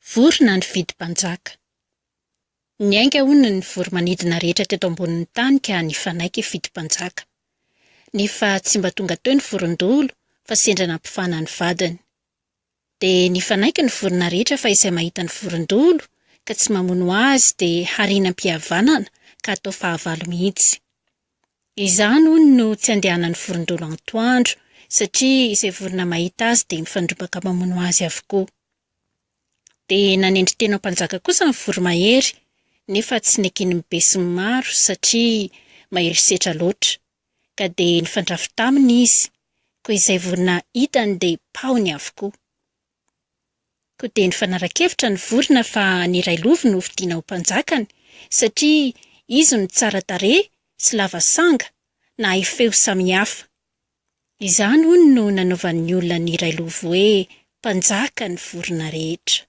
Vorona ny vidim-panjaka. Niainga hono ny voromanidina rehetra teto ambonin'ny tany ka nifanaiky vidim-panjaka. Nefa tsy mba tonga teo ny vorondolo fa sendra nampifana ny vadiny. Dia nifanaiky ny vorona rehetra fa izay mahita ny vorondolo ka tsy mamono azy dia harianam-pihavanana ka atao fahavalo mihitsy. Izany hono no tsy andehanan'ny vorondolo antoandro satria izay vorona mahita azy dia mifandrombaka mamono azy avokoa. Dia nanendry tena mpanjaka kosa ny voromahery nefa tsy nekiny be sy maro satria mahery setra loatra. Ka dia nifandrafy taminy izy, koa izay vorona hitany dia pahony avokoa. Koa dia nifanara-kevitra ny vorona fa ny iray lovi no hovidiana ho mpanjakany satria izy no tsara tarehy sy lava sanga na hay feo samihafa. Izany hono no nanaovan'ny olona ny iray lovi hoe mpanjaka ny vorona rehetra.